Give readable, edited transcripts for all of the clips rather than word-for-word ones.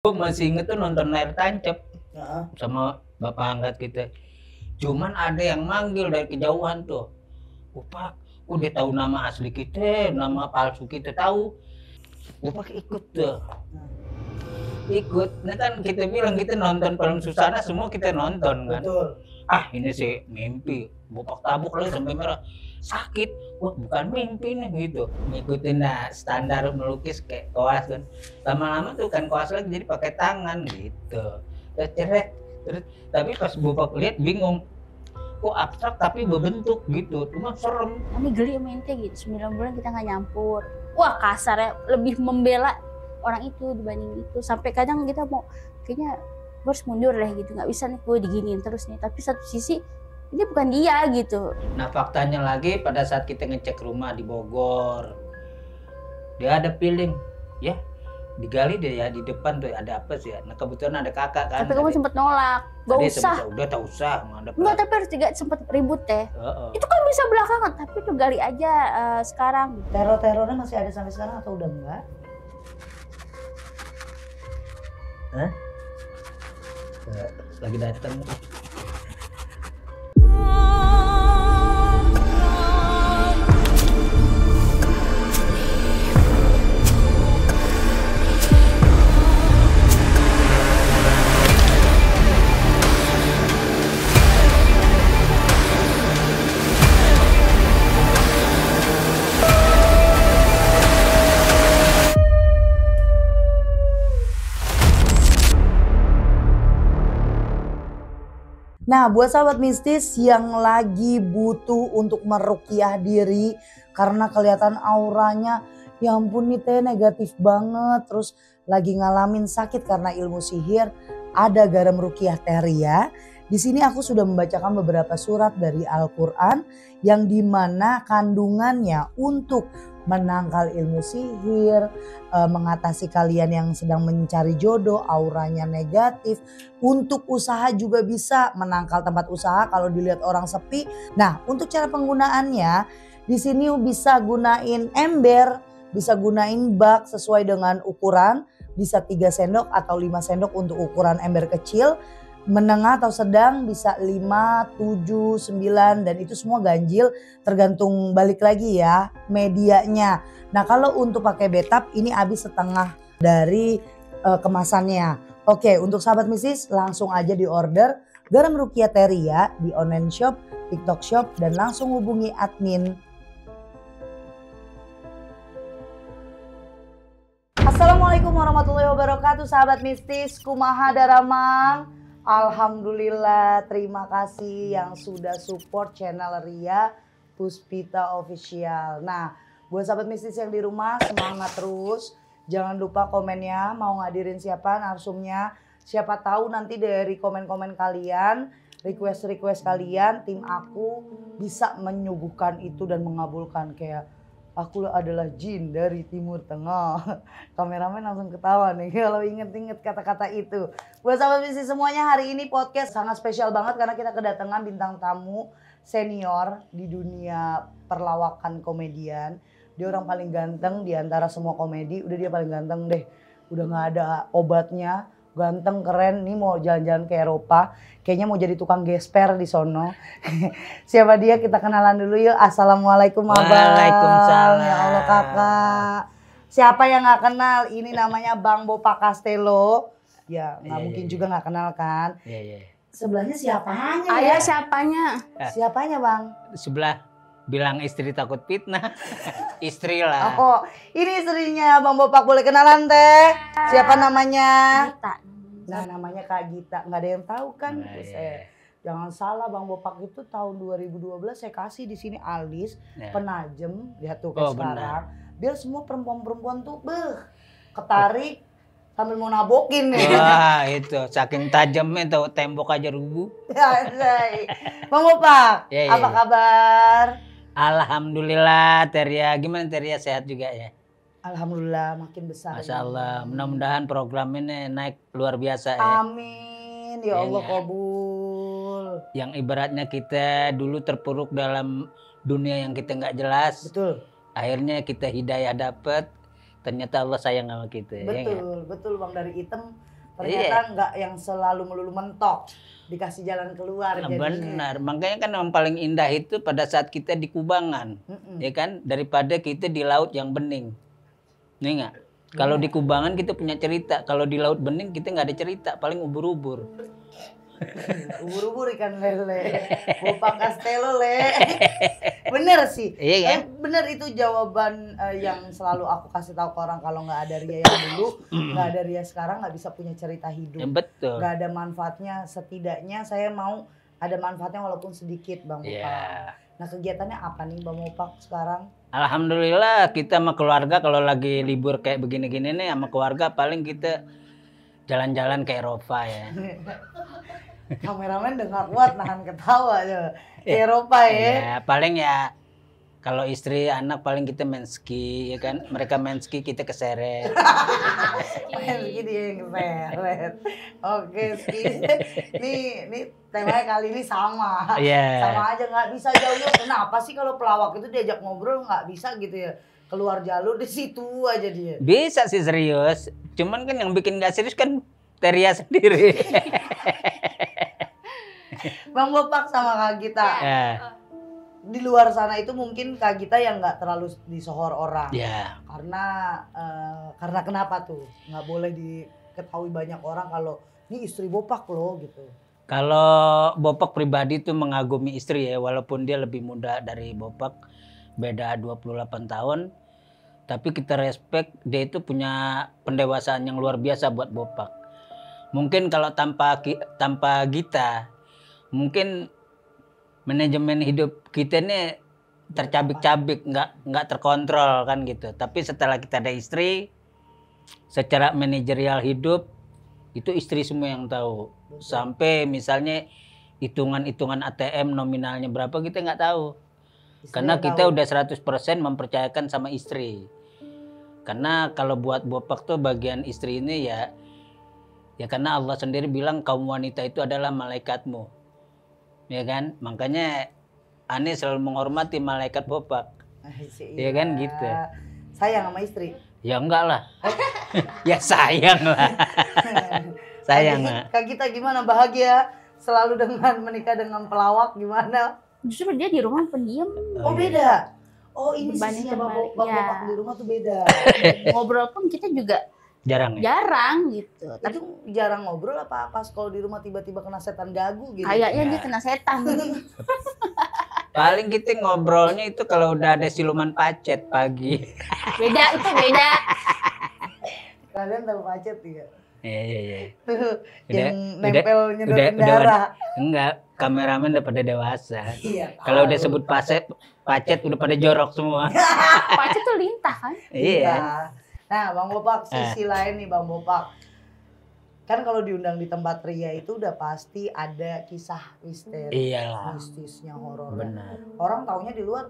Gue masih inget tuh nonton layar tancap Heeh. sama bapak angkat kita. Cuman ada yang manggil dari kejauhan tuh. Oh Pak, udah tahu nama asli kita, nama palsu kita tahu. Gue pakai ikut tuh. Ikut. Nah kan kita bilang kita nonton film Susana semua kita nonton kan. Betul. Ah ini sih mimpi. Bopak tabuk lagi sampai merah. Sakit. Wah bukan mimpi nih gitu. Ngikutin standar melukis kayak koas kan. Lama-lama tuh kan koas lagi jadi pakai tangan gitu. Ceret. Terus tapi pas Bopak lihat bingung. Kok abstrak tapi berbentuk gitu. Cuma serem. Kami geli sama ente gitu, 9 bulan kita nggak nyampur. Wah kasarnya, lebih membela orang itu dibanding itu. Sampai kadang kita mau, kayaknya gue harus mundur deh gitu. Nggak bisa nih gue diginiin terus nih. Tapi satu sisi, ini bukan dia gitu. Nah faktanya lagi pada saat kita ngecek rumah di Bogor. Dia ada feeling. Ya digali deh ya di depan tuh ada apa sih ya. Nah kebetulan ada kakak kan. Tapi kamu sempet nolak, gak usah. Udah tak usah. Enggak, tapi harus juga sempet ribut deh. Itu kan bisa belakangan, tapi tuh gali aja sekarang. Teror-terornya masih ada sampai sekarang atau udah enggak? Hah? Lagi datang. Nah, buat sahabat mistis yang lagi butuh untuk meruqyah diri karena kelihatan auranya, ya ampun nih teh negatif banget, terus lagi ngalamin sakit karena ilmu sihir, ada Garam Ruqyah Teria. Di sini aku sudah membacakan beberapa surat dari Al-Quran yang dimana kandungannya untuk menangkal ilmu sihir, mengatasi kalian yang sedang mencari jodoh, auranya negatif. Untuk usaha juga bisa menangkal tempat usaha kalau dilihat orang sepi. Nah, untuk cara penggunaannya di sini bisa gunain ember, bisa gunain bak sesuai dengan ukuran, bisa 3 sendok atau 5 sendok untuk ukuran ember kecil. Menengah atau sedang bisa 5, 7, 9 dan itu semua ganjil tergantung balik lagi ya medianya. Nah kalau untuk pakai bathtub ini habis setengah dari kemasannya. Oke untuk sahabat mistis langsung aja di order Garam Ruqyah Teria di online shop, TikTok shop dan langsung hubungi admin. Assalamualaikum warahmatullahi wabarakatuh sahabat mistis, kumaha daramang. Alhamdulillah, terima kasih yang sudah support channel Ria Puspita Official. Nah, buat sahabat mistis yang di rumah semangat terus. Jangan lupa komennya, mau ngadirin siapa narsumnya. Siapa tahu nanti dari komen-komen kalian, request-request kalian, tim aku bisa menyuguhkan itu dan mengabulkan kayak aku adalah jin dari Timur Tengah. Kameramen langsung ketawa nih kalau inget-inget kata-kata itu. Buat sahabat mistis semuanya, hari ini podcast sangat spesial banget karena kita kedatangan bintang tamu senior di dunia perlawakan komedian. Dia orang paling ganteng di antara semua komedi, udah dia paling ganteng deh. Udah gak ada obatnya, ganteng keren nih mau jalan-jalan ke Eropa. Kayaknya mau jadi tukang gesper di sono. Siapa dia? Kita kenalan dulu yuk. Assalamualaikum abang. Waalaikumsalam. Ya Allah kakak. Siapa yang gak kenal? Ini namanya Bang Bopak Castello. Ya gak mungkin juga gak kenal kan. Iya. Sebelahnya siapanya ya? Ayah siapanya? Siapanya bang? Sebelah bilang istri takut fitnah. Istri lah. Oh ini istrinya Bang Bopak, boleh kenalan teh? Siapa namanya? Gita. Nah namanya Kak Gita, nggak ada yang tahu kan? Nah, iya. Jangan salah Bang Bopak itu tahun 2012 saya kasih di sini alis, Ya. penajem, lihat tuh kayak Oh, sekarang. Biar semua perempuan-perempuan tuh ketarik sambil mau nabokin nih. Wah itu saking tajamnya tuh tembok aja rubuh. Ya, Bang Bopak, Ya, apa ya. kabar? Alhamdulillah Teria, gimana Teria sehat juga ya? Alhamdulillah makin besar. Masya ini. Allah, mudah-mudahan program ini naik luar biasa ya. Amin, ya Allah kabul. Yang ibaratnya kita dulu terpuruk dalam dunia yang kita nggak jelas. Betul. Akhirnya kita hidayah dapet, ternyata Allah sayang sama kita. Ya nggak? Betul Bang, dari hitam Ternyata nggak yang selalu melulu mentok, dikasih jalan keluar jadinya. Benar, makanya kan yang paling indah itu pada saat kita di kubangan, ya kan, daripada kita di laut yang bening. Nih nggak? Kalau di kubangan kita punya cerita, kalau di laut bening kita nggak ada cerita, paling ubur-ubur. Ubur-ubur ikan lele, Bopak Castello le. Bener sih, Iya kan? bener itu jawaban yang selalu aku kasih tahu ke orang kalau nggak ada Ria yang dulu, nggak ada Ria sekarang nggak bisa punya cerita hidup, Betul. nggak ada manfaatnya. Setidaknya saya mau ada manfaatnya walaupun sedikit, Bang Bopak. Ya. Nah kegiatannya apa nih Bang Bopak sekarang? Alhamdulillah kita sama keluarga kalau lagi libur kayak begini-gini nih sama keluarga paling kita jalan-jalan ke Eropa ya. Kameramen udah nggak kuat nahan ketawa aja. Ke Eropa ya. Ya paling ya kalau istri anak paling kita main ski ya kan. Mereka main ski kita keseret. Ski dia yang keseret. Oke ski. Nih temanya kali ini sama. Iya. Sama aja nggak bisa jauh-jauh. Kenapa sih kalau pelawak itu diajak ngobrol nggak bisa gitu ya? Keluar jalur di situ aja dia. Bisa sih serius. Cuman kan yang bikin gak serius kan Teria sendiri. Bang Bopak sama Kak Gita. Ya. Di luar sana itu mungkin Kak Gita yang nggak terlalu disohor orang. Ya. Karena kenapa tuh? Nggak boleh diketahui banyak orang kalau ini istri Bopak loh gitu. Kalau Bopak pribadi tuh mengagumi istri ya, walaupun dia lebih muda dari Bopak, beda 28 tahun. Tapi kita respect dia itu punya pendewasaan yang luar biasa buat Bopak. Mungkin kalau tanpa Gita, mungkin manajemen hidup kita ini tercabik-cabik, nggak terkontrol kan gitu. Tapi setelah kita ada istri, secara manajerial hidup itu istri semua yang tahu. Sampai misalnya hitungan ATM nominalnya berapa kita nggak tahu. Karena kita udah 100% mempercayakan sama istri. Karena kalau buat Bopak tuh bagian istri ini ya karena Allah sendiri bilang kaum wanita itu adalah malaikatmu. Ya kan? Makanya Ani selalu menghormati malaikat Bopak. Ya kan gitu. Sayang sama istri. Ya enggak lah. Ya sayang lah. Sayang lah. Kak Gita gimana, bahagia selalu dengan menikah dengan pelawak gimana? Justru dia di rumah pendiam. Oh beda. Oh ini Dibanding sisinya terbalik, Bapak ya. di rumah tuh beda. Ngobrol pun kita juga Jarang ya? jarang gitu. Tapi Itu jarang ngobrol apa pas kalau di rumah tiba-tiba kena setan gagu gitu? kayaknya dia kena setan. Paling kita ngobrolnya itu kalau udah ada siluman pacet pagi. Beda itu beda. Kalian tahu pacet ya? Iya. Yang nempel nyedotin udah darah. Enggak, kameramen udah pada dewasa. Iya. Kalau udah sebut pacet udah pada jorok semua. Pacet tuh lintah kan? Iya. Nah, Bang Bopak, sisi lain nih Bang Bopak. Kan kalau diundang di tempat Ria itu udah pasti ada kisah misteri. Iyalah. Mistisnya, horor. Benar. Orang taunya di luar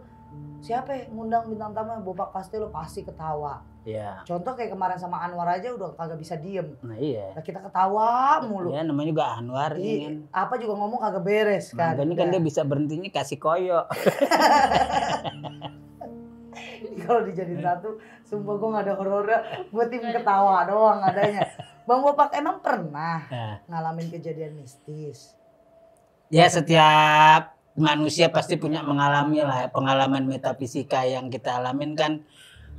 siapa yang ngundang bintang tamu Bopak Castello pasti ketawa. Iya. Contoh kayak kemarin sama Anwar aja udah kagak bisa diem. Nah iya. Nah, kita ketawa mulu. Ya namanya juga Anwar ini kan. Apa juga ngomong kagak beres kan. Makanya kan dia bisa berhentinya kasih koyo. Kalau dijadiin satu, sumpah gue gak ada horornya, gue tim ketawa doang adanya. Bang Bopak emang pernah Nah. ngalamin kejadian mistis? Ya setiap manusia pasti punya mengalami lah pengalaman metafisika yang kita alamin kan.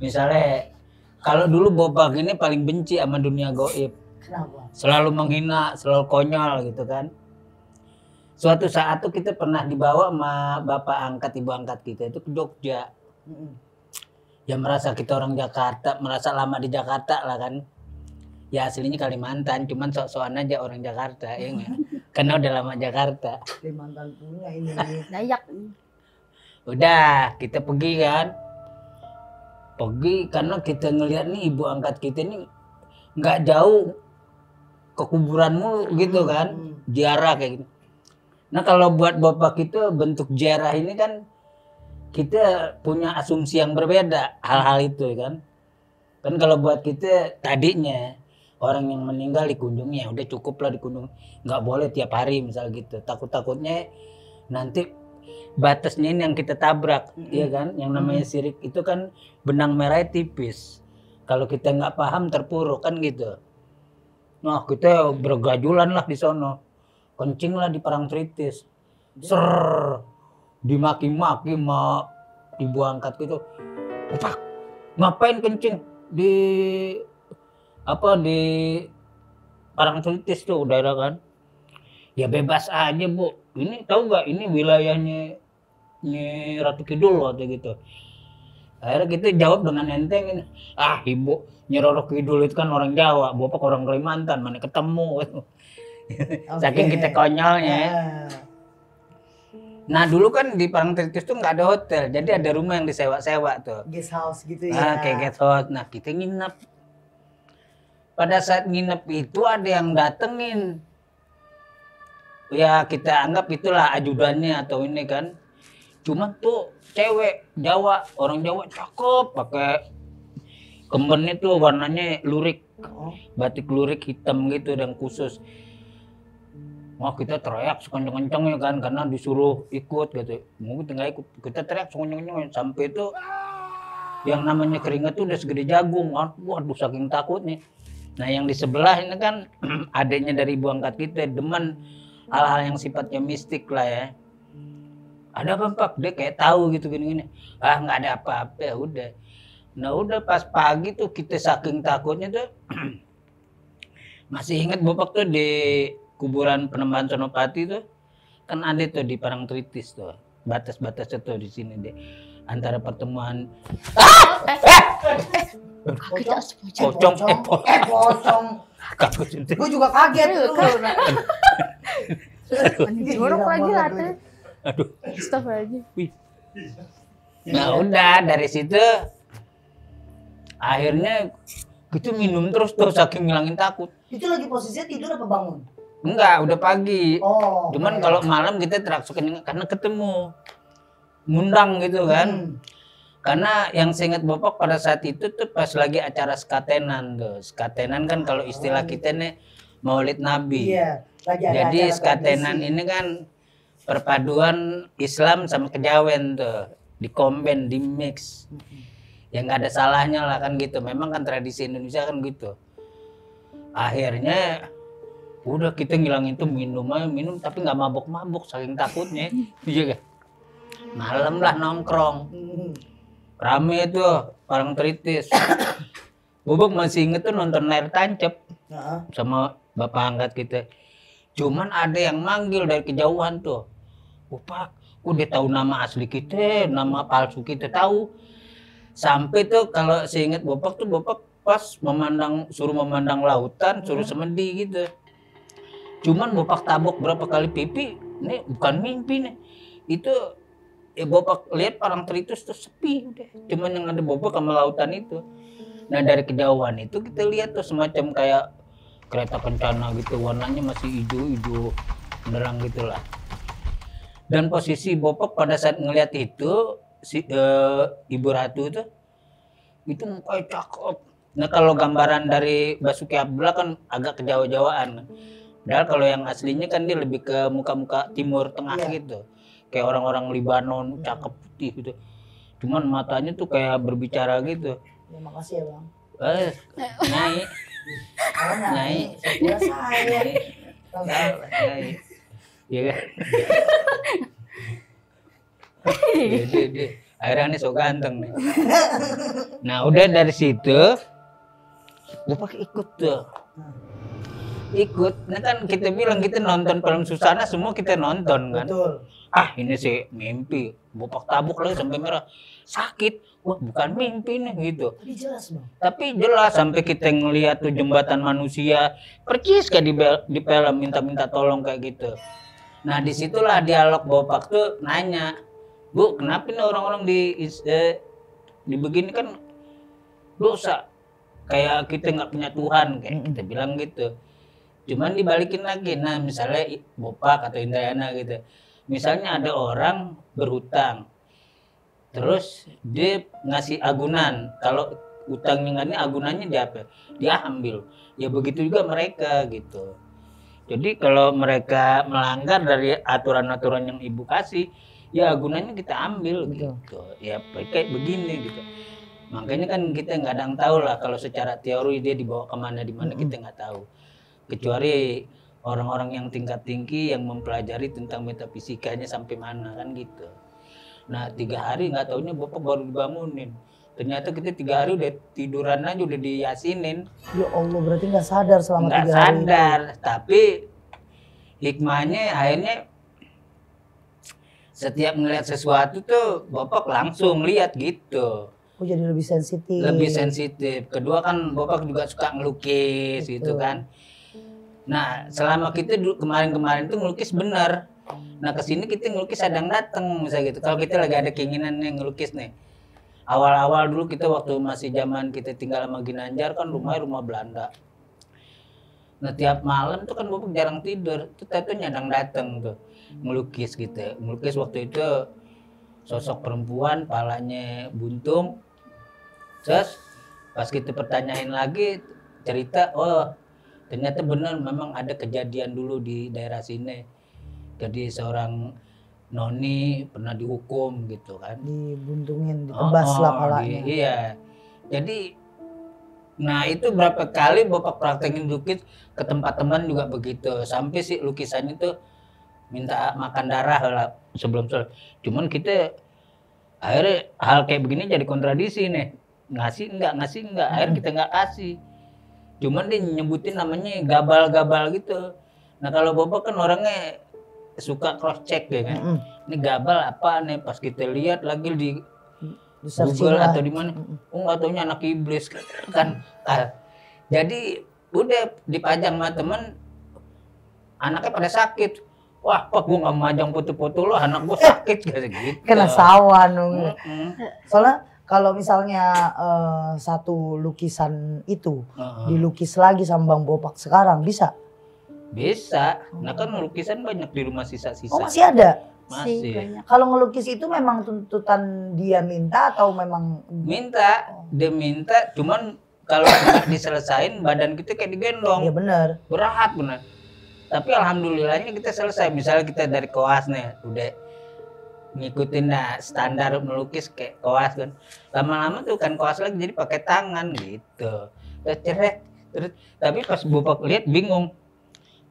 Misalnya kalau dulu Bopak ini paling benci sama dunia gaib. Kenapa? Selalu menghina, selalu konyol gitu kan. Suatu saat tuh kita pernah dibawa sama bapak angkat, ibu angkat kita itu ke Jogja. Ya merasa kita orang Jakarta, merasa lama di Jakarta lah kan. Ya aslinya Kalimantan, cuman sok-sokan aja orang Jakarta, ya nggak? Karena udah lama Jakarta. Kalimantan punya ini. Dayak. Udah, kita pergi kan. Pergi karena kita ngelihat nih ibu angkat kita ini nggak jauh ke kuburanmu gitu kan. Ziarah kayak gitu. Nah kalau buat bapak kita bentuk ziarah ini kan kita punya asumsi yang berbeda hal-hal itu kan. Kan kalau buat kita tadinya orang yang meninggal dikunjungi ya udah cukup lah dikunjungi. Nggak boleh tiap hari misal gitu. Takut-takutnya nanti batasnya ini yang kita tabrak, ya kan? Yang namanya sirik itu kan benang merahnya tipis. Kalau kita nggak paham terpuruk kan gitu. Nah kita bergajulan lah di sono, kencing lah di Parangtritis, ser, dimaki-maki sama ibu angkat gitu, Pak, ngapain kencing di Parangtritis tuh daerah kan? Ya bebas aja Bu, ini tahu nggak ini wilayahnya Nyi Ratu Kidul waktu gitu. Akhirnya kita jawab dengan enteng ini, ibu Nyi Roro Kidul itu kan orang Jawa, bapak orang Kalimantan, mana ketemu. Saking kita konyolnya ya. Nah dulu kan di Parangtritis tuh nggak ada hotel, jadi ada rumah yang disewa-sewa tuh. Guest house gitu ya. Kayak guest house. Nah kita nginep. Pada saat nginep itu ada yang datengin. Ya kita anggap itulah ajudannya atau ini kan. Cuman tuh cewek Jawa, orang Jawa cakep, pakai kembennya tuh warnanya lurik, batik lurik hitam gitu dan khusus. Wah kita teriak sekencang-kencangnya kan, karena disuruh ikut gitu. Mungkin tinggal ikut, kita teriak sekencang-kencangnya sampai itu yang namanya keringat tuh udah segede jagung. Waduh saking takutnya. Nah yang di sebelah ini kan adiknya dari ibu angkat kita, demen hal-hal yang sifatnya mistik lah ya. Ada apa Pak? Dia kayak tahu gitu gini-gini. Nggak ada apa-apa ya udah. Nah udah pas pagi tuh kita saking takutnya tuh masih ingat Bapak tuh di kuburan Penembahan Senopati tuh kan ada tuh di Parangtritis tuh batas-batasnya tuh di sini deh antara pertemuan pocong. Gue juga kaget tuh. Jorok lagi lah tuh. Aduh. Astagfirullahaladzim. Nah udah dari situ akhirnya kita minum terus tuh saking ngilangin takut. Itu lagi posisinya tidur apa bangun? Enggak, udah pagi. Oh. Cuman kalau malam kita teraksukin karena ketemu ngundang gitu kan. Karena yang saya ingat Bapak pada saat itu tuh pas lagi acara skatenan tuh. Skatenan kan kalau istilah kita nih Maulid Nabi. Iya. Jadi skatenan ini kan perpaduan Islam sama Kejawen tuh, dikomben, di mix. Ya nggak ada salahnya lah kan gitu. Memang kan tradisi Indonesia kan gitu. Akhirnya udah kita ngilangin tuh minum tapi nggak mabok-mabok saking takutnya. Iya kan? Malam lah nongkrong. Rame tuh Parangtritis. Bobok masih inget tuh nonton layar tancap sama bapak angkat kita. Cuman ada yang manggil dari kejauhan tuh. Pak, udah tahu nama asli kita, nama palsu kita tahu. Sampai tuh kalau seingat Bapak tuh Bapak pas suruh memandang lautan, suruh semedi gitu. Cuman Bapak tabok berapa kali pipi, ini bukan mimpi nih. Itu Bapak lihat Parangtritis tuh sepi udah. Cuman yang ada Bapak sama lautan itu. Nah dari kejauhan itu kita lihat tuh semacam kayak kereta kencana gitu, warnanya masih hijau-hijau menerang gitulah. Dan posisi Bapak pada saat ngelihat itu Ibu Ratu itu mukanya cakep. Nah kalau gambaran dari Basuki Abdullah kan agak kejawa-jawaan. Padahal kalau yang aslinya kan dia lebih ke muka-muka Timur Tengah gitu. Kayak orang-orang Libanon, cakep putih gitu. Cuman matanya tuh kayak berbicara gitu. Ya, makasih ya Bang. Nyai. Nyai. Nyai. Iya kan? Dia. Akhirnya nih so ganteng nih. Nah udah dari situ Bapak ikut tuh. Ikut, nah kan kita bilang kita nonton film Susana semua kita nonton kan. Betul. Ini sih mimpi. Bapak tabuk lagi sampai merah. Sakit. Wah bukan mimpi nih gitu. Tapi jelas Bang. Tapi jelas sampai kita ngeliat tuh jembatan manusia. Percis kayak di film minta-minta tolong kayak gitu. Nah disitulah dialog Bapak tuh nanya, Bu kenapa nih orang-orang di begini kan dosa, kayak kita nggak punya Tuhan kayak kita bilang gitu. Cuman dibalikin lagi, nah misalnya Bapak atau Indrayana gitu, misalnya ada orang berhutang, terus dia ngasih agunan, kalau utangnya nggak ini agunannya dia ambil, ya begitu juga mereka gitu. Jadi kalau mereka melanggar dari aturan-aturan yang Ibu kasih, ya agunannya kita ambil gitu. Ya kayak begini gitu. Makanya kan kita nggak ada yang tahu lah kalau secara teori dia dibawa kemana di mana kita nggak tahu. kecuali orang-orang yang tingkat tinggi yang mempelajari tentang metafisikanya sampai mana kan gitu. Nah 3 hari nggak taunya bapak baru dibangunin. Ternyata kita 3 hari udah tiduran aja udah diyasinin. Ya Allah, berarti nggak sadar selama Nggak 3 hari. sadar, tapi hikmahnya akhirnya setiap ngeliat sesuatu tuh bapak langsung lihat gitu. Oh, jadi lebih sensitif. Lebih sensitif. Kedua kan bapak juga suka ngelukis gitu kan. Nah selama kita dulu kemarin-kemarin tuh ngelukis bener. Nah kesini kita ngelukis sedang datang misalnya gitu. Kalau kita lagi ada keinginan nih ngelukis nih. Awal-awal dulu kita waktu masih zaman kita tinggal sama Ginanjar kan rumahnya rumah Belanda. Nah tiap malam tuh kan bapak jarang tidur. Kita tuh nyadang datang tuh ngelukis gitu. Ngelukis waktu itu sosok perempuan, palanya buntung. Terus pas kita pertanyain lagi cerita, oh ternyata benar memang ada kejadian dulu di daerah sini. Jadi seorang noni pernah dihukum gitu kan. Dibuntungin, ditebas lah palanya. Iya. Jadi nah itu berapa kali bapak praktekin lukis ke tempat teman juga begitu. Sampai sih lukisan itu minta makan darah lah sebelum selesai. Cuman kita akhirnya hal kayak begini jadi kontradisi nih. Ngasih enggak, akhirnya kita enggak kasih. Cuman dia nyebutin namanya gabal-gabal gitu. Nah kalau bapak kan orangnya suka cross check ya kan. Ini gabal apa nih, pas kita lihat lagi di Google atau di mana, oh nggak taunya anak iblis kan. Jadi udah dipajang sama temen, anaknya pada sakit. Wah, Pak, gua nggak majang foto-foto lo, anak gua sakit kayak gitu. Kena sawan dong. Soalnya kalau misalnya satu lukisan itu dilukis lagi sama Bang Bopak sekarang bisa? Bisa. Nah kan lukisan banyak di rumah sisa-sisa. Oh masih ada? Masih. Banyak. Kalau ngelukis itu memang tuntutan dia minta atau memang? Minta, dia minta. Cuman kalau nggak diselesain badan kita kayak digendong. Iya benar. Berat benar. Tapi alhamdulillahnya kita selesai. Misalnya kita dari koas nih, udah ngikutin standar melukis kayak koas kan. Lama-lama tuh kan koas lagi jadi pakai tangan gitu. Terus tapi pas bapak lihat bingung.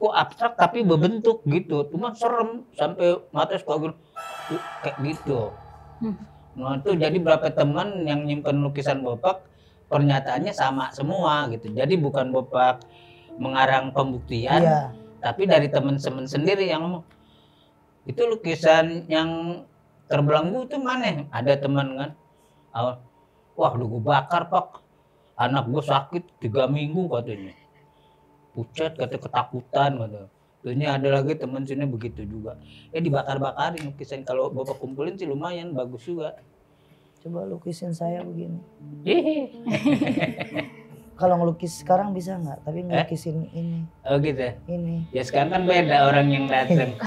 Kok abstrak tapi berbentuk gitu. Cuma serem sampai mata suka kayak gitu. Nah itu jadi berapa teman yang nyimpen lukisan bapak pernyataannya sama semua gitu. Jadi bukan bapak mengarang pembuktian. Iya. Tapi dari teman-teman sendiri yang ngomong, itu lukisan yang terbelenggu itu mana? Ada teman kan, wah udah gue bakar Pak, anak gue sakit 3 minggu katanya, pucat kata ketakutan kata. Terusnya ada lagi teman sini begitu juga, dibakar-bakarin lukisan. Kalau bapak kumpulin sih lumayan bagus juga. Coba lukisin saya begini. Kalau ngelukis sekarang bisa nggak? Tapi ngelukisin ini. Oh gitu. Ini. Ya sekarang kan beda orang yang datang.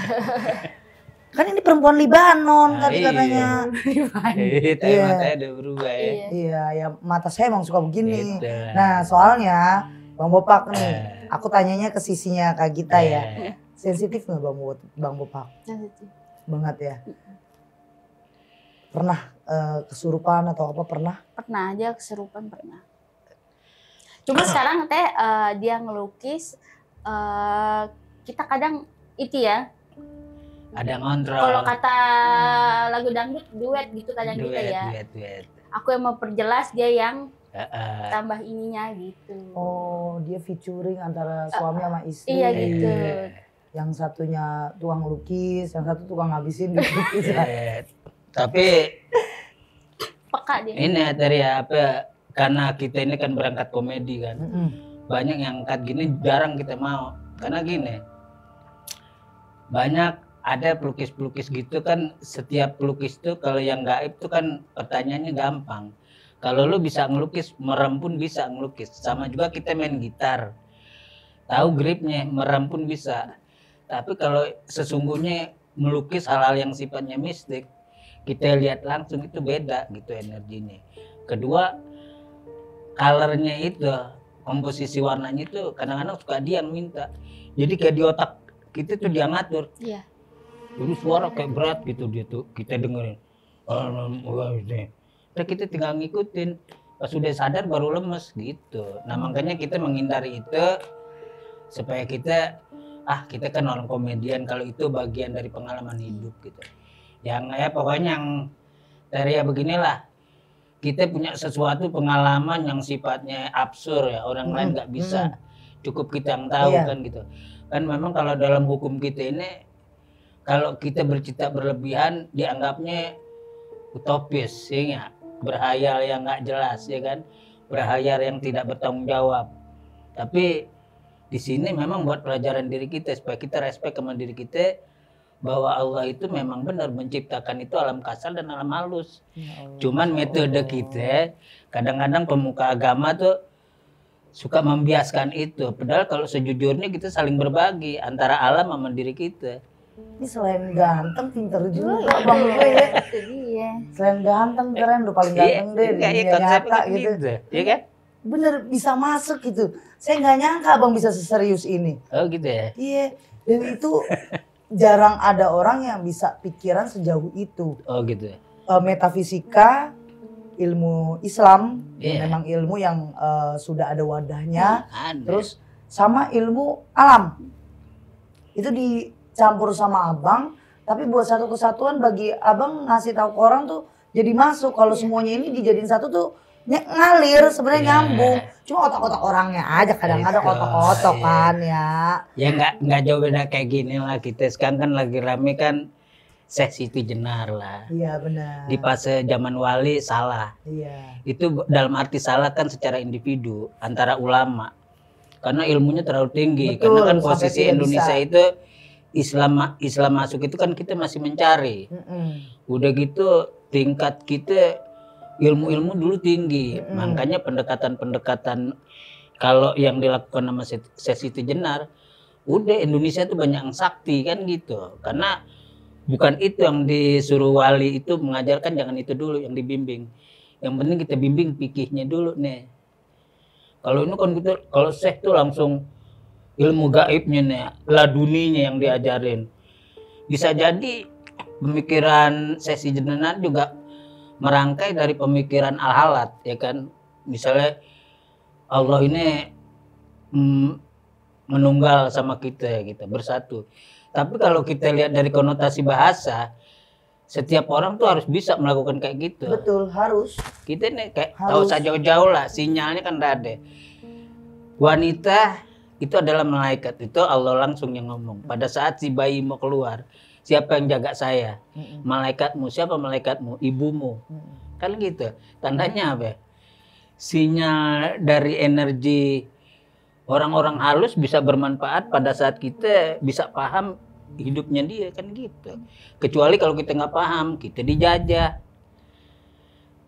Kan ini perempuan Libanon tadi iya. katanya. Tapi matanya udah berubah ya. Iya, ya mata saya emang suka begini. Gitu. Nah soalnya Bang Bopak nih, aku tanyanya ke sisinya Kak Gita ya. Sensitif nggak Bang Bopak? Sensitif. Banget ya. Pernah kesurupan atau apa pernah? Pernah aja kesurupan pernah. Cuma sekarang dia ngelukis, kita kadang itu ya. Ada ngontrol. Kalau kata lagu dangdut duet gitu kadang kita ya. Duet. Aku yang memperjelas, dia yang tambah ininya gitu. Oh, dia featuring antara suami sama istri. Iya gitu. Yang satunya tukang lukis, yang satu tukang ngabisin di lukis. Tapi Peka dia. ini dari apa? Karena kita ini kan berangkat komedi kan. Banyak yang angkat gini jarang kita mau. Karena gini, banyak ada pelukis-pelukis gitu kan, setiap pelukis tuh kalau yang gaib tuh kan pertanyaannya gampang. Kalau lu bisa ngelukis, merem pun bisa ngelukis. Sama juga kita main gitar. Tahu gripnya, merem pun bisa. Tapi kalau sesungguhnya melukis hal-hal yang sifatnya mistik, kita lihat langsung itu beda gitu energinya. Kedua, colornya itu, komposisi warnanya itu kadang-kadang suka dia yang minta. Jadi kayak di otak kita tuh dia ngatur. Iya. Jadi suara kayak berat gitu dia tuh, kita dengerin. Terus kita tinggal ngikutin. Pas sudah sadar baru lemes gitu. Nah makanya kita menghindari itu. supaya kita kita kan orang komedian, kalau itu bagian dari pengalaman hidup gitu. Yang ya pokoknya yang dari ya beginilah, kita punya sesuatu pengalaman yang sifatnya absurd ya, orang lain nggak bisa, cukup kita yang tahu kan gitu. Kan memang kalau dalam hukum kita ini, kalau kita bercerita berlebihan dianggapnya utopis, ya nggak? Berhayal yang nggak jelas, ya kan? Berhayal yang tidak bertanggung jawab. Tapi di sini memang buat pelajaran diri kita supaya kita respect sama diri kita, bahwa Allah itu memang benar menciptakan itu alam kasar dan alam halus. Cuman metode kita kadang-kadang pemuka agama tuh suka membiaskan itu. Padahal kalau sejujurnya kita saling berbagi antara alam sama diri kita. Ini selain ganteng, pinter juga Bang gue ya. Itu dia. Selain ganteng, keren, udah paling ganteng deh di dunia nyata gitu. Iya kan? Bener, bisa masuk gitu. Saya nggak nyangka Bang bisa seserius ini. Oh gitu ya? Iya, dan itu jarang ada orang yang bisa pikiran sejauh itu. Oh gitu ya? Metafisika, ilmu Islam, memang ilmu yang sudah ada wadahnya. Terus sama ilmu alam. Itu dicampur sama Abang, tapi buat satu kesatuan bagi Abang ngasih tahu ke orang tuh jadi masuk. Kalau semuanya ini dijadiin satu tuh ngalir, sebenarnya nyambung. Cuma otak-otak orangnya aja kadang-kadang otak-otak kan ya. Ya nggak jauh beda kayak gini lah kita. Sekarang kan lagi rame kan Syekh Siti Jenar lah. Iya benar. Di fase zaman wali salah. Iya. Itu dalam arti salah kan secara individu antara ulama. Karena ilmunya terlalu tinggi. Betul, karena kan posisi Indonesia itu Islam masuk itu kan kita masih mencari. Udah gitu tingkat kita ilmu-ilmu dulu tinggi. Makanya pendekatan-pendekatan kalau yang dilakukan sama Syekh Siti Jenar, udah Indonesia tuh banyak yang sakti kan gitu. Karena bukan itu yang disuruh wali itu mengajarkan, jangan itu dulu yang dibimbing. Yang penting kita bimbing fikihnya dulu nih. Kalau ini kan gitu, kalau Syekh tuh langsung ilmu gaibnya nih, laduninya yang diajarin. Bisa jadi pemikiran Syekh Siti Jenar juga merangkai dari pemikiran al-halat, ya kan? Misalnya Allah ini menunggal sama kita gitu, bersatu. Tapi kalau kita lihat dari konotasi bahasa, setiap orang tuh harus bisa melakukan kayak gitu. Betul, harus. Kita nih kayak tahu saja jauh lah, sinyalnya kan udah ada. Wanita itu adalah malaikat, itu Allah langsung yang ngomong. Pada saat si bayi mau keluar, siapa yang jaga saya? Malaikatmu. Siapa malaikatmu? Ibumu. Kan gitu. Tandanya apa? Sinyal dari energi orang-orang halus bisa bermanfaat pada saat kita bisa paham hidupnya dia, kan gitu. Kecuali kalau kita nggak paham, kita dijajah.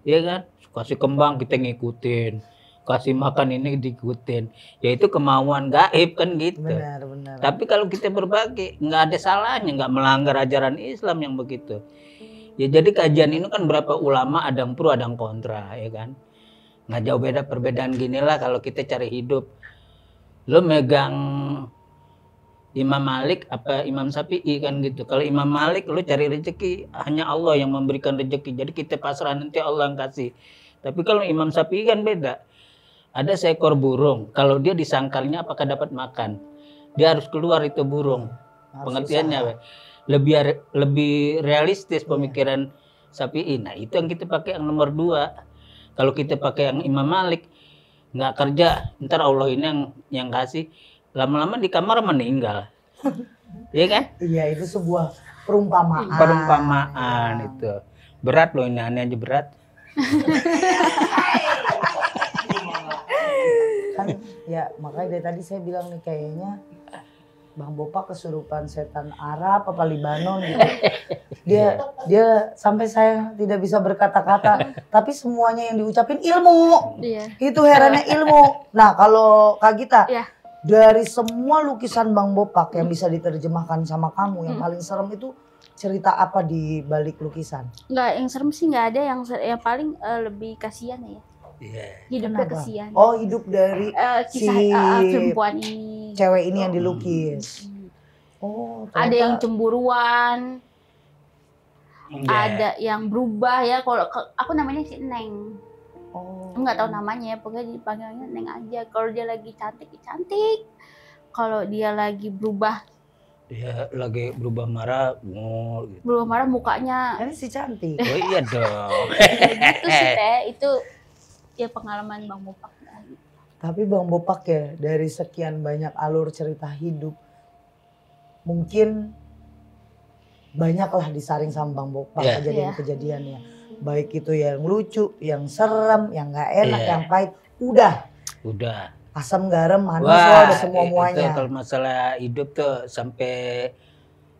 Ya kan? Kasih kembang kita ngikutin. Kasih makan ini diikutin, yaitu kemauan gaib kan gitu. Benar. Tapi kalau kita berbagi, nggak ada salahnya, nggak melanggar ajaran Islam yang begitu. Ya jadi kajian ini kan berapa ulama, ada yang pro, ada yang kontra, ya kan. Nggak jauh beda perbedaan gini lah kalau kita cari hidup. Lo megang Imam Malik apa Imam Syafi'i kan gitu. Kalau Imam Malik lo cari rezeki, hanya Allah yang memberikan rezeki. Jadi kita pasrah, nanti Allah yang kasih. Tapi kalau Imam Syafi'i kan beda. Ada seekor burung, kalau dia disangkarnya apakah dapat makan? Dia harus keluar itu burung. Pengertiannya lebih realistis pemikiran Syafi'i. Nah itu yang kita pakai yang nomor 2. Kalau kita pakai yang Imam Malik, nggak kerja, ntar Allah ini yang kasih. Lama-lama di kamar meninggal. Iya kan? Iya, itu sebuah perumpamaan. Perumpamaan itu. Berat loh ini, aneh aja berat. Kan ya makanya dari tadi saya bilang nih kayaknya Bang Bopak kesurupan setan Arab apa Libanon gitu. Dia sampai saya tidak bisa berkata-kata, tapi semuanya yang diucapin ilmu. Itu herannya ilmu. Nah, kalau Kak Gita, dari semua lukisan Bang Bopak yang bisa diterjemahkan sama kamu, yang paling serem itu cerita apa di balik lukisan? Enggak, yang serem sih nggak ada, yang paling lebih kasihan ya. Hidupnya kasihan. Oh, hidup dari kisah perempuan ini. Cewek ini yang dilukis. Oh, ada yang cemburuan. Ada yang berubah ya. Kalau aku namanya si Neng. Nggak tahu namanya ya, pokoknya dipanggilnya Neng aja. Kalau dia lagi cantik, cantik. kalau dia lagi berubah Dia lagi berubah marah, ngul gitu. mukanya Ini si cantik. Oh iya dong. gitu sih Teh. Itu ya pengalaman Bang Bopak. Tapi Bang Bopak ya, dari sekian banyak alur cerita hidup, mungkin banyaklah disaring sama Bang Bopak Yeah. kejadian-kejadiannya. Baik itu yang lucu, yang serem, yang gak enak, Yeah. yang pahit. Udah, Udah. asam garam, manis, Wah, udah semua-muanya. itu kalau masalah hidup tuh sampai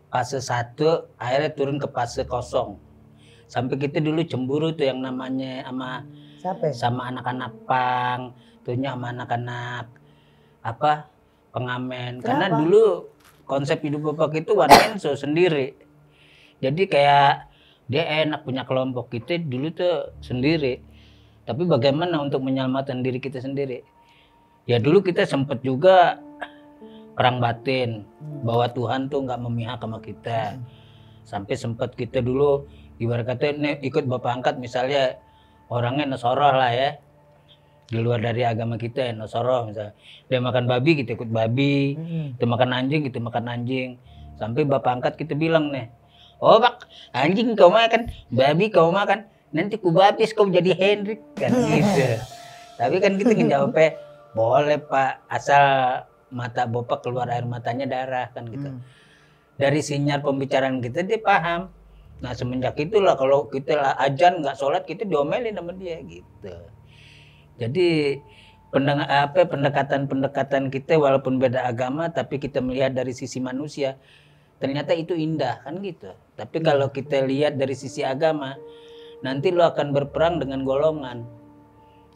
fase 1 akhirnya turun ke fase kosong. Sampai kita dulu cemburu tuh yang namanya Siapa ya? sama anak-anak pang, tuhnya sama anak-anak apa pengamen. Karena Kenapa? dulu konsep hidup Bapak itu one man show sendiri. Jadi kayak dia enak punya kelompok, kita dulu tuh sendiri. Tapi bagaimana untuk menyelamatkan diri kita sendiri? Ya dulu kita sempet juga perang batin bahwa Tuhan tuh nggak memihak sama kita. Sampai sempet kita dulu ibarat kata nih, ikut bapak angkat misalnya orangnya Nasoroh lah ya, di luar dari agama kita ya Nasoroh misalnya. Dia makan babi kita ikut babi, kita makan anjing kita makan anjing. Sampai bapak angkat kita bilang nih, oh Pak, anjing kau makan, babi kau makan, nanti ku babis kau jadi Hendrik kan gitu. Tapi kan kita ngejawabnya boleh Pak, asal mata Bapak keluar air matanya darah kan gitu. Dari sinyal pembicaraan kita dia paham. Nah semenjak itulah kalau kita lah ajan nggak sholat kita diomelin sama dia gitu. Jadi pendekatan kita walaupun beda agama tapi kita melihat dari sisi manusia ternyata itu indah kan gitu. Tapi kalau kita lihat dari sisi agama nanti lo akan berperang dengan golongan.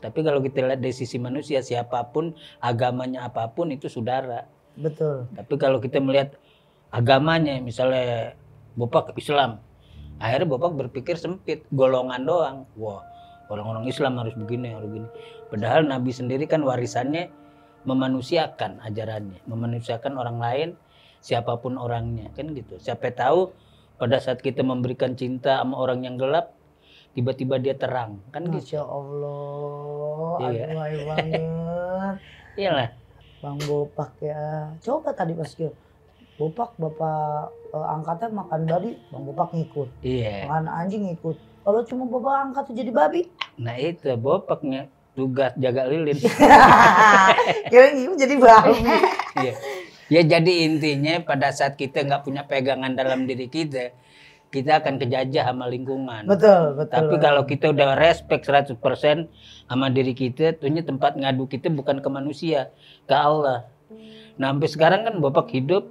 Tapi kalau kita lihat dari sisi manusia siapapun agamanya apapun itu saudara. Betul. Tapi kalau kita melihat agamanya misalnya Bapak Islam, akhirnya Bapak berpikir sempit golongan doang. Wah orang-orang Islam harus begini harus begini. Padahal Nabi sendiri kan warisannya memanusiakan ajarannya, memanusiakan orang lain siapapun orangnya kan gitu. Siapa tahu pada saat kita memberikan cinta sama orang yang gelap tiba-tiba dia terang kan gitu. Masya Allah, Iya. aduh hai banget. Iyalah. Bang Bopak ya. Coba tadi pas dia, Bopak bapak angkatnya makan babi, Bang Bopak ngikut. Iya. Makan anjing ngikut. Kalau cuma bapak angkat tuh jadi babi. Nah itu Bapaknya tugas jaga lilin. Kira ibu jadi babi. Iya. Ya jadi intinya pada saat kita nggak punya pegangan dalam diri kita akan kejajah sama lingkungan. Betul, betul. Tapi kalau kita udah respect 100% sama diri kita, tentunya tempat ngadu kita bukan ke manusia, ke Allah. Nah sampai sekarang kan Bapak hidup,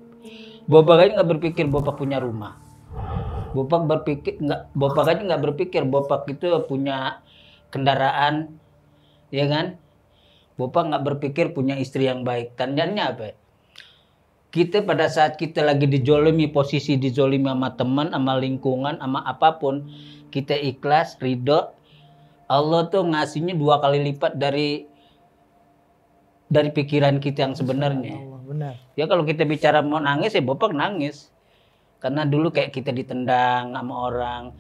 Bapak aja nggak berpikir Bapak punya rumah. Bapak aja nggak berpikir Bapak itu punya kendaraan, ya kan? Bapak nggak berpikir punya istri yang baik. Tandanya apa? Kita pada saat kita lagi dijolimi, posisi dijolimi sama teman, sama lingkungan, sama apapun, kita ikhlas, ridho, Allah tuh ngasihnya 2 kali lipat dari pikiran kita yang sebenarnya. Allah, benar. Ya kalau kita bicara mau nangis ya Bapak nangis. Karena dulu kayak kita ditendang sama orang,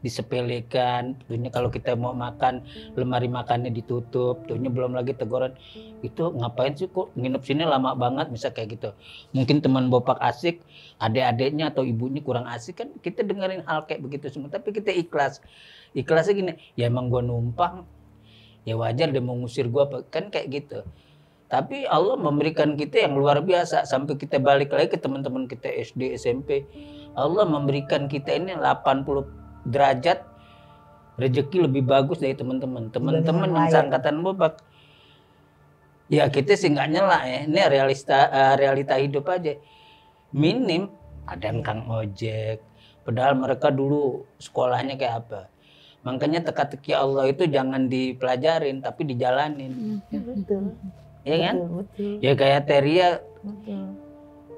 disepelekan, tentunya kalau kita mau makan lemari makannya ditutup, tentunya belum lagi teguran itu ngapain sih kok nginep sini lama banget misal kayak gitu. Mungkin teman Bapak asik, adik-adiknya atau ibunya kurang asik kan kita dengerin hal kayak begitu semua, tapi kita ikhlasnya gini, ya emang gua numpang, ya wajar dia mau ngusir gua kan kayak gitu. Tapi Allah memberikan kita yang luar biasa sampai kita balik lagi ke teman-teman kita SD, SMP. Allah memberikan kita ini 80 derajat rezeki lebih bagus dari teman-teman yang seangkatan Bapak. Ya kita sih nggak nyela ya, ini realita hidup aja. Minim ada yang kang ojek, padahal mereka dulu sekolahnya kayak apa. Makanya teka-teki Allah itu jangan dipelajarin tapi dijalanin. Betul. Ya kan? Betul. Ya kayak Teria Betul.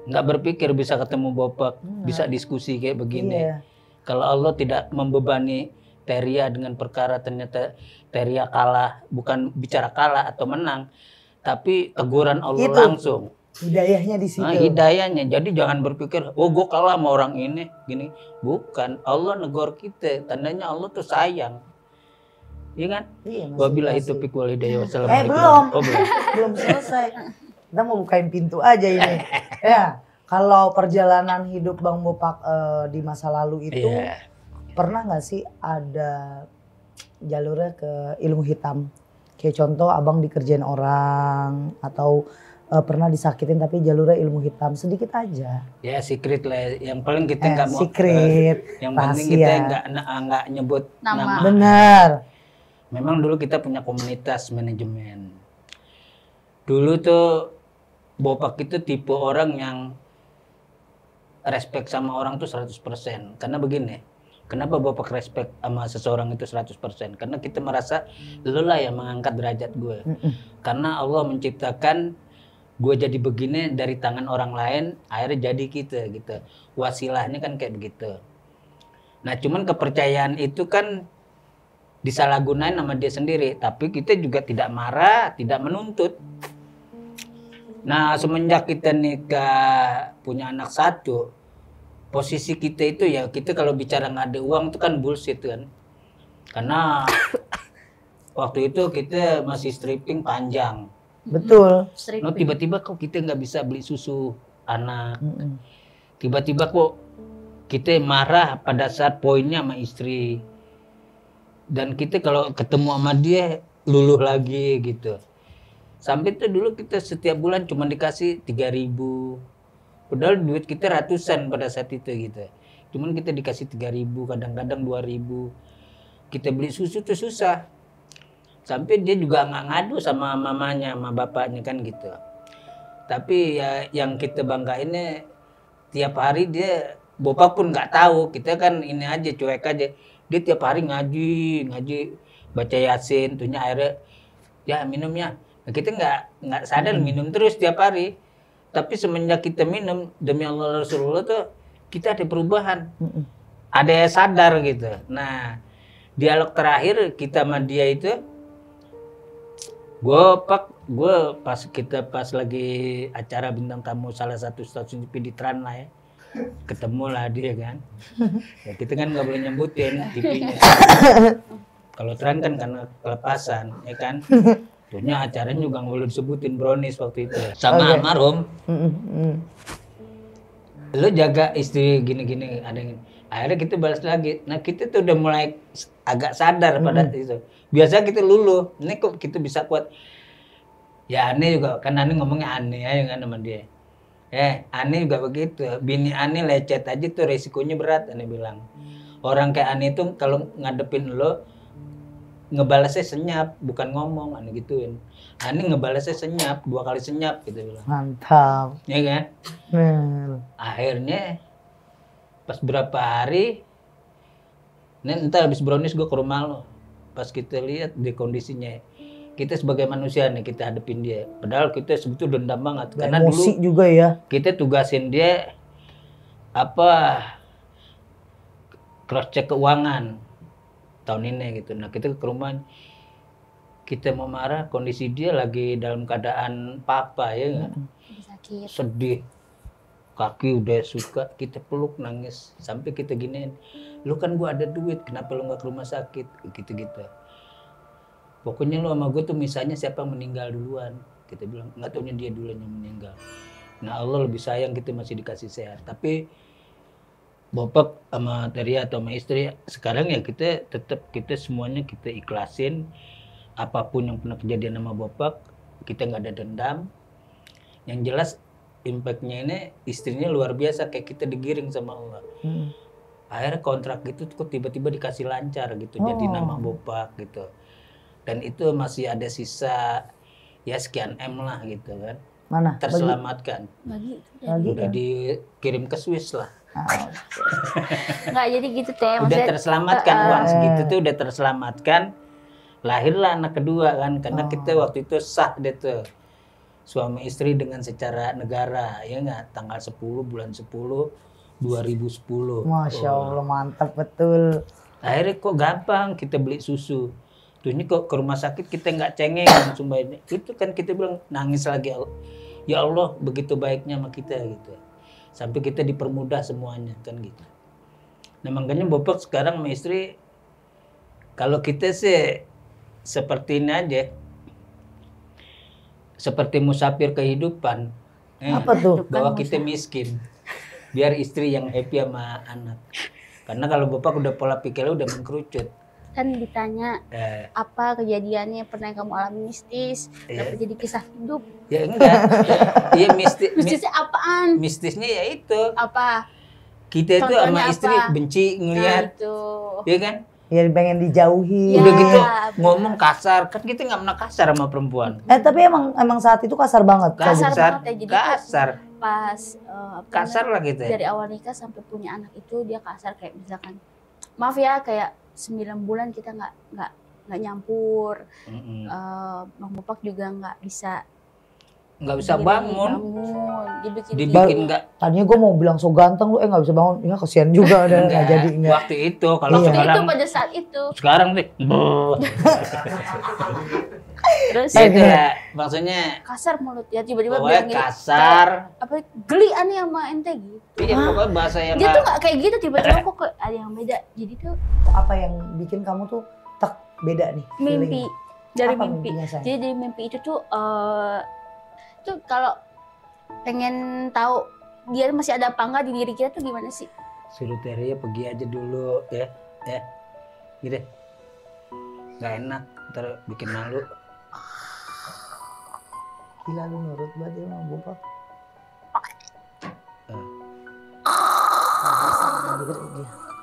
nggak berpikir bisa ketemu Bapak, bisa diskusi kayak begini. Iya. Kalau Allah tidak membebani Teria dengan perkara ternyata Teria kalah, bukan bicara kalah atau menang, tapi teguran Allah Itu. langsung. Hidayahnya di situ. Nah, hidayahnya. Jadi jangan berpikir, oh gue kalah sama orang ini, gini. Bukan, Allah negor kita. Tandanya Allah tuh sayang. Iya kan? Iya, Wabillahi masih taufiq wal hidayah. belum. Oh, belum. belum selesai. Kita mau bukain pintu aja ini. Ya, kalau perjalanan hidup Bang Bopak di masa lalu itu Iya. pernah nggak sih ada jalurnya ke ilmu hitam? Kayak contoh abang dikerjain orang atau pernah disakitin tapi jalurnya ilmu hitam sedikit aja. Ya secret lah. Yang paling kita nggak mau. Secret, Yang penting rahasia. kita nggak nyebut Nama. nama. Bener. Memang dulu kita punya komunitas manajemen. Dulu tuh Bopak itu tipe orang yang respect sama orang tuh 100%. Karena begini, kenapa Bopak respect sama seseorang itu 100%? Karena kita merasa lu lah yang mengangkat derajat gue. Karena Allah menciptakan gue jadi begini dari tangan orang lain, akhirnya jadi kita gitu. Wasilahnya kan kayak begitu. Nah cuman kepercayaan itu kan disalahgunain sama dia sendiri, tapi kita juga tidak marah, tidak menuntut. Nah semenjak kita nikah punya anak satu, posisi kita itu ya kita kalau bicara nggak ada uang itu kan bullshit kan. Karena waktu itu kita masih stripping panjang. Betul. No, tiba-tiba kok kita nggak bisa beli susu anak. Tiba-tiba kok kita marah pada saat poinnya sama istri. Dan kita kalau ketemu sama dia luluh lagi gitu. Sampai itu dulu kita setiap bulan cuma dikasih 3.000. Padahal duit kita ratusan pada saat itu gitu. Cuman kita dikasih 3.000, kadang-kadang 2.000. Kita beli susu tuh susah. Sampai dia juga nggak ngadu sama mamanya, sama bapaknya kan gitu. Tapi ya yang kita banggainnya tiap hari dia, Bopak pun nggak tahu. Kita kan ini aja cuek aja. Dia tiap hari ngaji, baca yasin, tuhnya airnya, ya minumnya. Nah, kita nggak sadar minum terus tiap hari. Tapi semenjak kita minum demi Allah Rasulullah tuh kita ada perubahan. Ada yang sadar gitu. Nah dialog terakhir kita sama dia itu, gue pas lagi acara bintang tamu salah satu stasiun TV di Tran lah ya, ketemu lah dia kan. Ya kita kan nggak boleh nyebutin TV-nya. Kalau Tran kan karena kelepasan, ya kan. Tuhnya acaranya juga nggak boleh disebutin, brownies waktu itu. Sama almarhum. Lo jaga istri gini-gini, ada yang akhirnya kita balas lagi. Nah kita tuh udah mulai agak sadar pada itu. Biasa kita luluh, ini kok kita bisa kuat. Ya aneh juga, kan aneh ngomongnya aneh ya kan sama dia. Aneh juga begitu, bini aneh lecet aja tuh resikonya berat, aneh bilang. Orang kayak aneh itu kalau ngadepin lo, ngebalasnya senyap, bukan ngomong, aneh gituin. Aneh ngebalasnya senyap, 2 kali senyap gitu bilang. Mantap. Ya kan? Akhirnya pas berapa hari, ntar habis brownies gue ke rumah lo. Pas kita lihat di kondisinya, kita sebagai manusia nih kita hadepin dia. Padahal kita sebetulnya dendam banget. Karena Emosi dulu juga ya. kita tugasin dia cross check keuangan tahun ini gitu. Nah kita ke rumah, kita mau marah, kondisi dia lagi dalam keadaan papa ya nggak? Sakit. Sedih, kaki udah suka, kita peluk nangis sampai kita giniin, lu kan gua ada duit, kenapa lu nggak ke rumah sakit, gitu-gitu. Pokoknya lu sama gue tuh misalnya siapa yang meninggal duluan, kita bilang nggak taunya dia duluan yang meninggal. Nah Allah lebih sayang kita masih dikasih sehat. Tapi Bopak sama Teria atau sama istri sekarang ya kita tetap, kita semuanya kita ikhlasin. Apapun yang pernah kejadian sama Bopak, kita nggak ada dendam. Yang jelas impactnya ini istrinya luar biasa, kayak kita digiring sama Allah. Akhirnya kontrak gitu kok tiba-tiba dikasih lancar gitu, jadi nama Bopak gitu. Dan itu masih ada sisa ya sekian M lah gitu kan. Mana? Terselamatkan. Bagi. Udah dikirim ke Swiss lah. Nggak jadi gitu teh. Udah terselamatkan, uang segitu tuh udah terselamatkan. Lahirlah anak kedua kan, karena kita waktu itu sah deh tuh. Suami istri dengan secara negara, ya nggak? Tanggal 10 bulan 10 2010. Masya Allah, mantap betul. Akhirnya kok gampang kita beli susu. Tuh ini kok ke rumah sakit kita nggak cengeng langsung bayarnya. Itu kan kita bilang nangis lagi. Ya Allah begitu baiknya sama kita gitu. Sampai kita dipermudah semuanya kan gitu. Nah makanya Bopak sekarang sama istri, kalau kita sih seperti ini aja. seperti musafir kehidupan. Apa tuh? Bahwa kita miskin. Biar istri yang happy sama anak. Karena kalau bapak udah pola pikirnya udah mengkerucut. Kan ditanya apa kejadiannya pernah kamu alami mistis, kenapa jadi kisah hidup? Ya enggak. Iya Mistisnya apaan? mistisnya ya itu. Apa? Kita itu sama Contohnya istri apa? benci ngelihat. Nah, itu. Iya kan? Ya pengen dijauhi. Ya. Udah gitu benar. ngomong kasar. Kan kita nggak pernah kasar sama perempuan. Tapi emang saat itu kasar banget. Kasar Kasar. banget ya, jadi Kasar. Pas Kasar lah gitu ya. dari awal nikah sampai punya anak itu dia kasar, kayak misalkan maaf ya, kayak 9 bulan kita nggak nyampur. Mm-mm. Bang Bopak juga nggak bisa bangun. Dibikin nggak. Tadinya gue mau bilang so ganteng lu, nggak bisa bangun. Ya kasihan juga udah nggak jadi enggak. Waktu itu kalau Iya. sekarang itu pada saat itu. sekarang nih. Terus Ya itu lah, maksudnya kasar mulut ya, tiba-tiba pokoknya bilang gini, kasar. apa geli aneh sama ente gitu. Iya pokoknya bahasa yang Dia tuh nggak kayak gitu, tiba-tiba kok ada yang beda. Jadi tuh Apa yang bikin kamu tuh tak beda nih? mimpi, feeling? dari Apa mimpi. mimpinya, sayang? Jadi dari mimpi itu tuh kalau pengen tahu dia masih ada apa enggak di diri kita tuh gimana sih? suruh Teria pergi aja dulu ya, gitu. Nggak enak, ntar bikin malu. Gila lu nurut banget ya sama Bopak. Eh. Nah, dia.